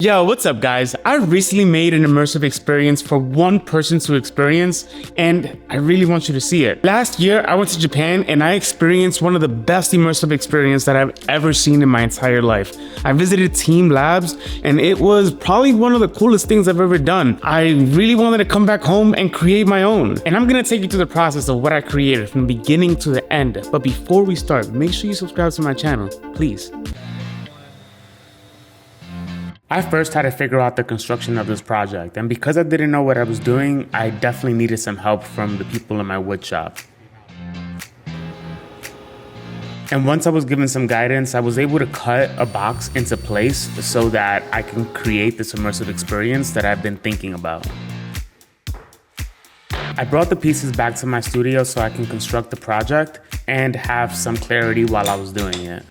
Yo, what's up guys? I recently made an immersive experience for one person to experience, and I really want you to see it. Last year, I went to Japan and I experienced one of the best immersive experiences that I've ever seen in my entire life. I visited Team Labs and it was probably one of the coolest things I've ever done. I really wanted to come back home and create my own. And I'm gonna take you through the process of what I created from the beginning to the end. But before we start, make sure you subscribe to my channel, please. I first had to figure out the construction of this project, and because I didn't know what I was doing, I definitely needed some help from the people in my wood shop. And once I was given some guidance, I was able to cut a box into place so that I can create this immersive experience that I've been thinking about. I brought the pieces back to my studio so I can construct the project and have some clarity while I was doing it.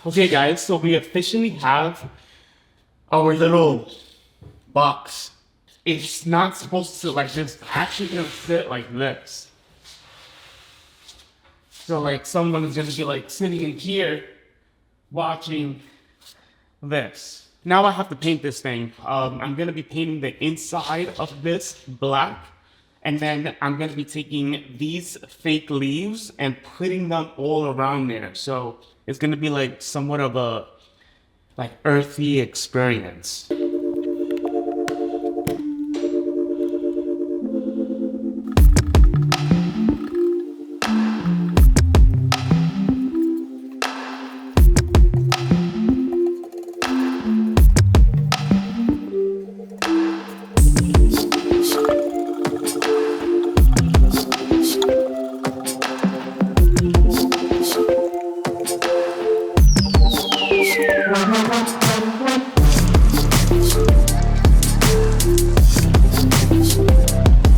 Okay guys, so we officially have our little box. It's not supposed to sit like this, it's actually gonna sit like this. So like someone's gonna be like sitting in here watching this. Now I have to paint this thing. I'm gonna be painting the inside of this black, and then I'm gonna be taking these fake leaves and putting them all around there. So it's gonna be like somewhat of a earthy experience.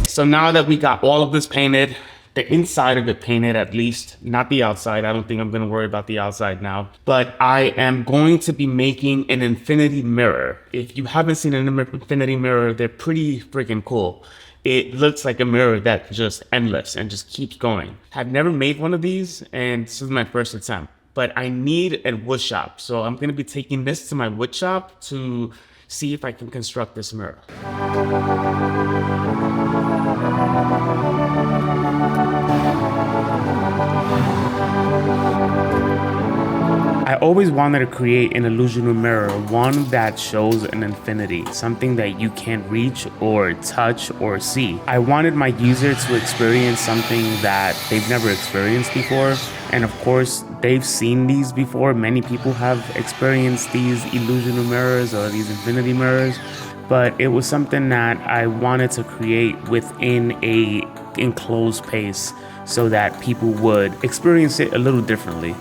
So now that we got all of this painted, the inside of it painted at least, not the outside. I don't think I'm gonna worry about the outside now. But I am going to be making an infinity mirror. If you haven't seen an infinity mirror, they're pretty freaking cool. It looks like a mirror that's just endless and just keeps going. I've never made one of these, and this is my first attempt. But I need a wood shop. So I'm gonna be taking this to my wood shop to see if I can construct this mirror. I always wanted to create an illusional mirror, one that shows an infinity, something that you can't reach or touch or see. I wanted my user to experience something that they've never experienced before. And of course, they've seen these before. Many people have experienced these illusional mirrors or these infinity mirrors, but it was something that I wanted to create within a enclosed space so that people would experience it a little differently.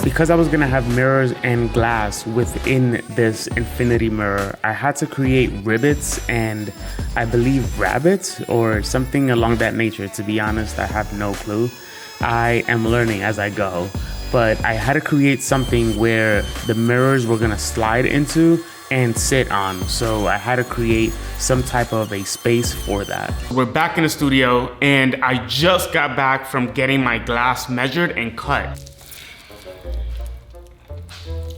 Because I was gonna have mirrors and glass within this infinity mirror, I had to create rivets and I believe rabbits or something along that nature. To be honest, I have no clue. I am learning as I go, but I had to create something where the mirrors were gonna slide into and sit on. So I had to create some type of a space for that. We're back in the studio and I just got back from getting my glass measured and cut.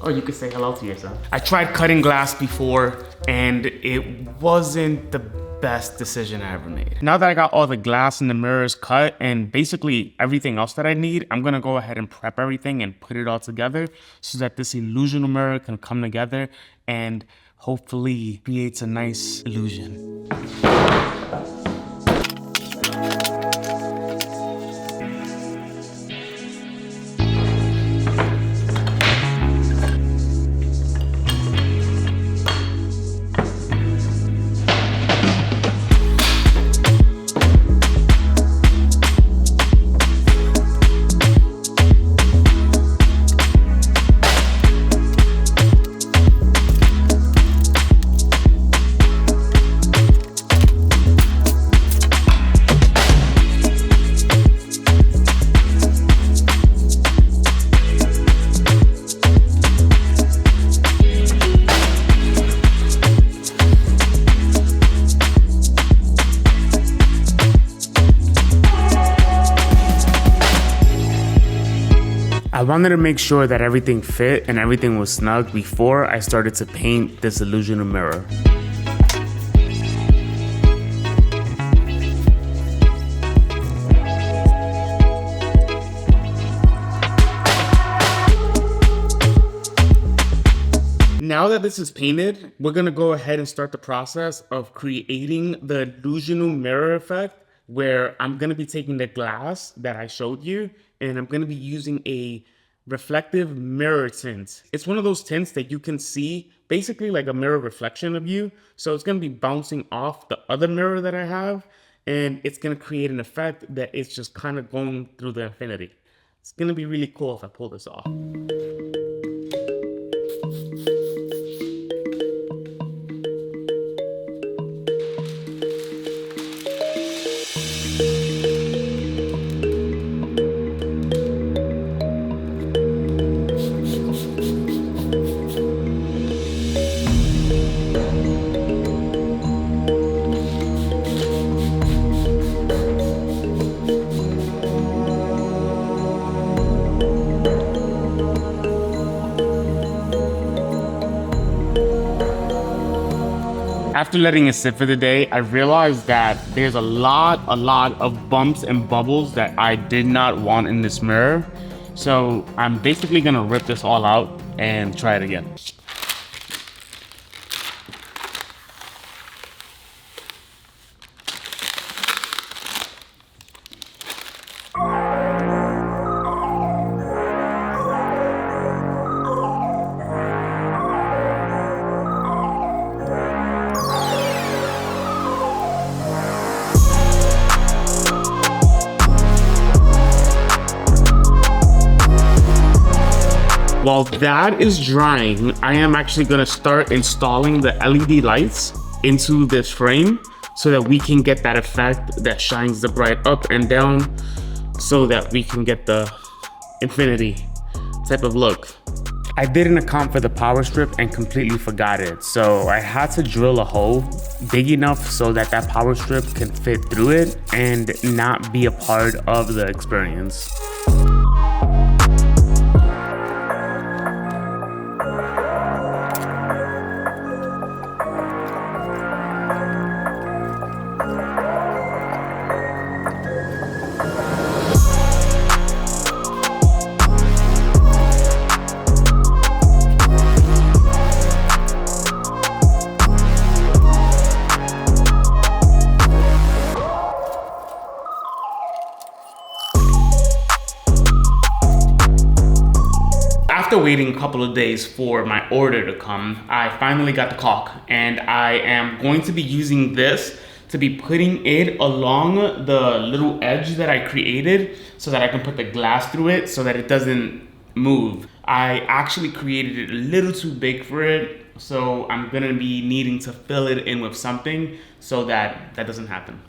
Or you could say hello to yourself. I tried cutting glass before and it wasn't the best decision I ever made. Now that I got all the glass and the mirrors cut and basically everything else that I need, I'm gonna go ahead and prep everything and put it all together so that this illusional mirror can come together and hopefully creates a nice illusion. I wanted to make sure that everything fit and everything was snug before I started to paint this illusional mirror. Now that this is painted, we're gonna go ahead and start the process of creating the illusional mirror effect, where I'm gonna be taking the glass that I showed you and I'm gonna be using a reflective mirror tint. It's one of those tints that you can see basically like a mirror reflection of you. So it's gonna be bouncing off the other mirror that I have, and it's gonna create an effect that is just kind of going through the infinity. It's gonna be really cool if I pull this off. After letting it sit for the day, I realized that there's a lot of bumps and bubbles that I did not want in this mirror. So I'm basically gonna rip this all out and try it again. While that is drying, I am actually gonna start installing the LED lights into this frame so that we can get that effect that shines the bright up and down, so that we can get the infinity type of look. I didn't account for the power strip and completely forgot it. So I had to drill a hole big enough so that that power strip can fit through it and not be a part of the experience. After waiting a couple of days for my order to come, I finally got the caulk, and I am going to be using this to be putting it along the little edge that I created so that I can put the glass through it so that it doesn't move. I actually created it a little too big for it, so I'm gonna be needing to fill it in with something so that that doesn't happen.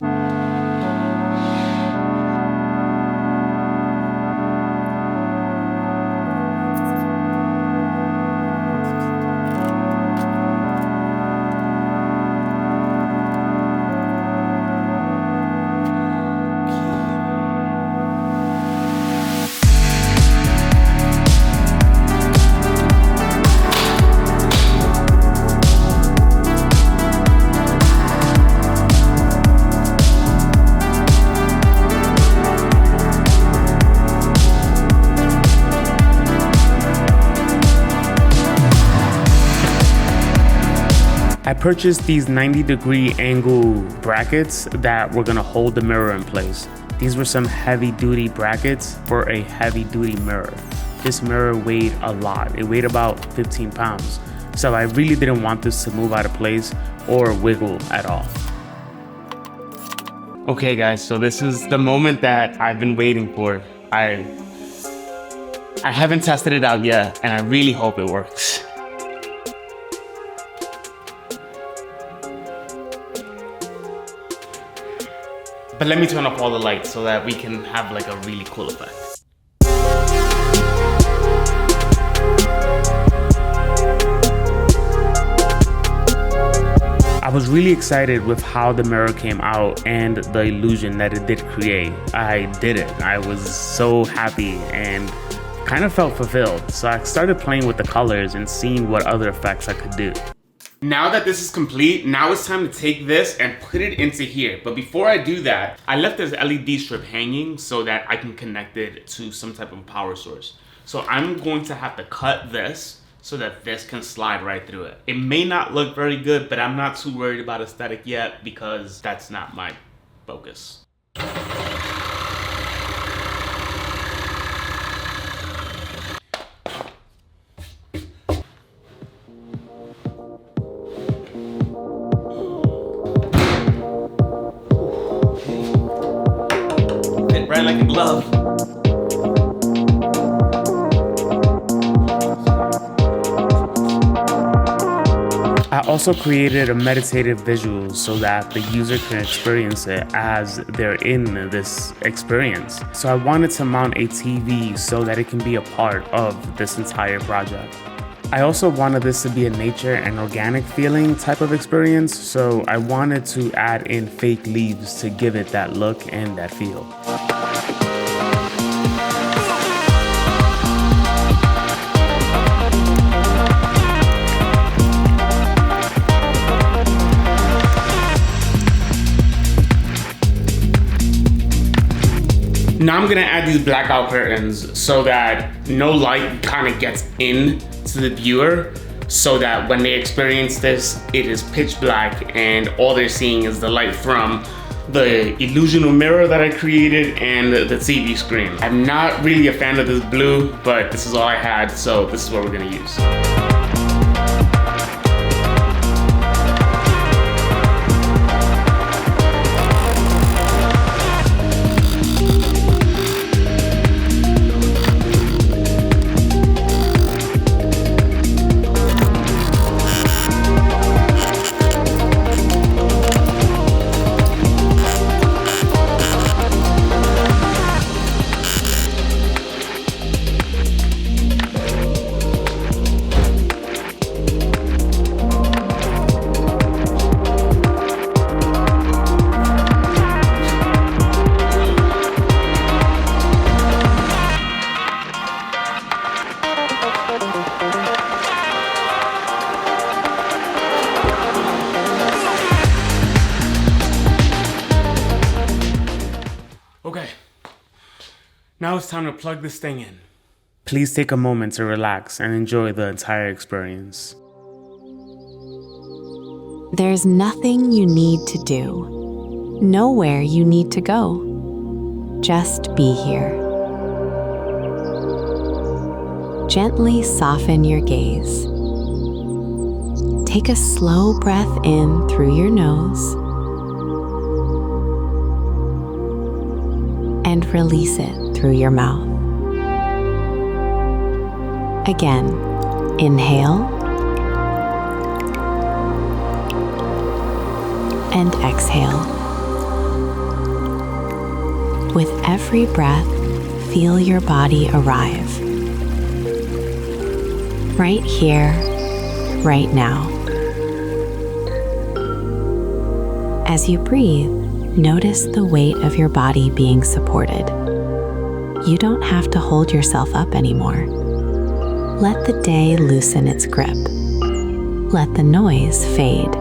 I purchased these 90-degree angle brackets that were gonna hold the mirror in place. These were some heavy-duty brackets for a heavy-duty mirror. This mirror weighed a lot. It weighed about 15 pounds. So I really didn't want this to move out of place or wiggle at all. Okay guys, so this is the moment that I've been waiting for. I haven't tested it out yet, and I really hope it works. But let me turn off all the lights so that we can have like a really cool effect. I was really excited with how the mirror came out and the illusion that it did create. I did it. I was so happy, and kind of felt fulfilled. So I started playing with the colors and seeing what other effects I could do. Now that this is complete, now it's time to take this and put it into here. But before I do that, I left this LED strip hanging so that I can connect it to some type of power source. So I'm going to have to cut this so that this can slide right through it. It may not look very good, but I'm not too worried about aesthetic yet because that's not my focus. Right like a glove. I also created a meditative visual so that the user can experience it as they're in this experience. So I wanted to mount a TV so that it can be a part of this entire project. I also wanted this to be a nature and organic feeling type of experience, so I wanted to add in fake leaves to give it that look and that feel. Now I'm gonna add these blackout curtains so that no light kind of gets in to the viewer, so that when they experience this, it is pitch black and all they're seeing is the light from the illusional mirror that I created and the TV screen. I'm not really a fan of this blue, but this is all I had, so this is what we're gonna use. Okay, now it's time to plug this thing in. Please take a moment to relax and enjoy the entire experience. There's nothing you need to do, nowhere you need to go. Just be here. Gently soften your gaze. Take a slow breath in through your nose and release it through your mouth. Again, inhale and exhale. With every breath, feel your body arrive. Right here, right now. As you breathe, notice the weight of your body being supported. You don't have to hold yourself up anymore. Let the day loosen its grip. Let the noise fade.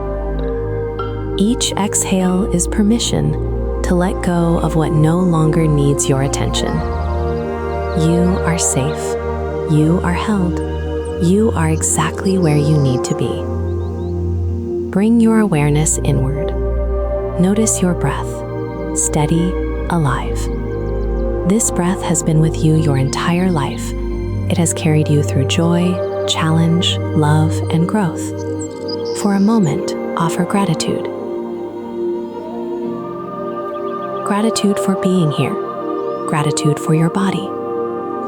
Each exhale is permission to let go of what no longer needs your attention. You are safe. You are held. You are exactly where you need to be. Bring your awareness inward. Notice your breath, steady, alive. This breath has been with you your entire life. It has carried you through joy, challenge, love, and growth. For a moment, offer gratitude. Gratitude for being here. Gratitude for your body.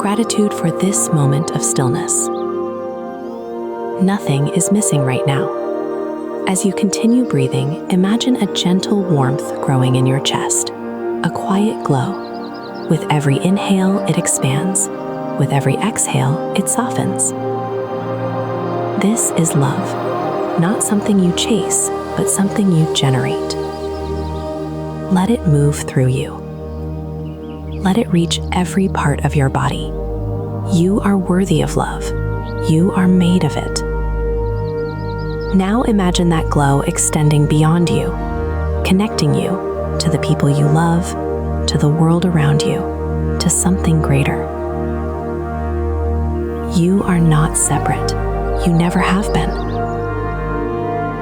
Gratitude for this moment of stillness. Nothing is missing right now. As you continue breathing, imagine a gentle warmth growing in your chest, a quiet glow. With every inhale, it expands. With every exhale, it softens. This is love, not something you chase, but something you generate. Let it move through you. Let it reach every part of your body. You are worthy of love. You are made of it. Now imagine that glow extending beyond you, connecting you to the people you love, to the world around you, to something greater. You are not separate. You never have been.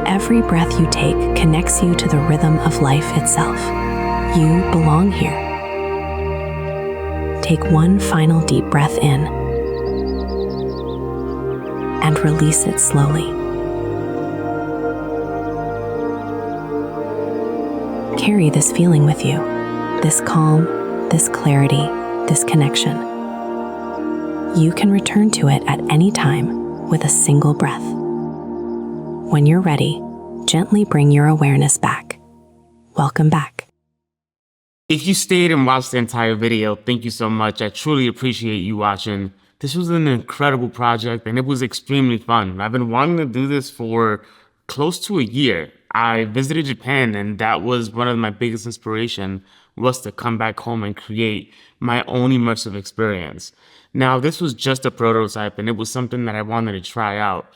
Every breath you take connects you to the rhythm of life itself. You belong here. Take one final deep breath in and release it slowly. Carry this feeling with you, this calm, this clarity, this connection. You can return to it at any time with a single breath. When you're ready, gently bring your awareness back. Welcome back. If you stayed and watched the entire video, thank you so much. I truly appreciate you watching. This was an incredible project and it was extremely fun. I've been wanting to do this for close to a year. I visited Japan and that was one of my biggest inspiration was to come back home and create my own immersive experience. Now, this was just a prototype and it was something that I wanted to try out.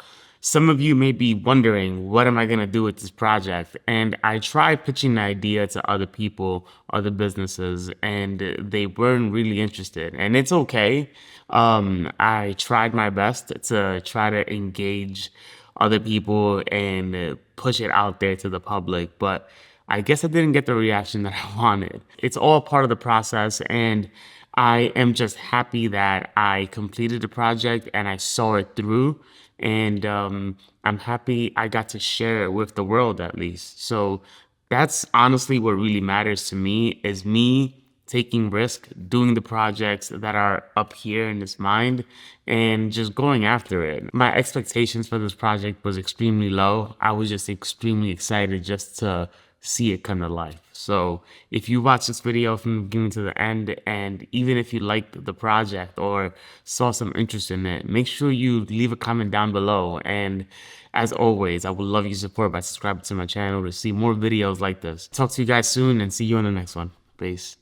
Some of you may be wondering, what am I going to do with this project? And I tried pitching the idea to other people, other businesses, and they weren't really interested. And it's okay. I tried my best to try to engage other people and push it out there to the public, but I guess I didn't get the reaction that I wanted. It's all part of the process, and I am just happy that I completed the project and I saw it through. And I'm happy I got to share it with the world at least. So that's honestly what really matters to me, is me taking risk, doing the projects that are up here in this mind and just going after it. My expectations for this project was extremely low. I was just extremely excited just to see it come to life. So if you watch this video from the beginning to the end, and even if you liked the project or saw some interest in it, make sure you leave a comment down below. And as always, I would love your support by subscribing to my channel to see more videos like this. Talk to you guys soon and see you on the next one. Peace.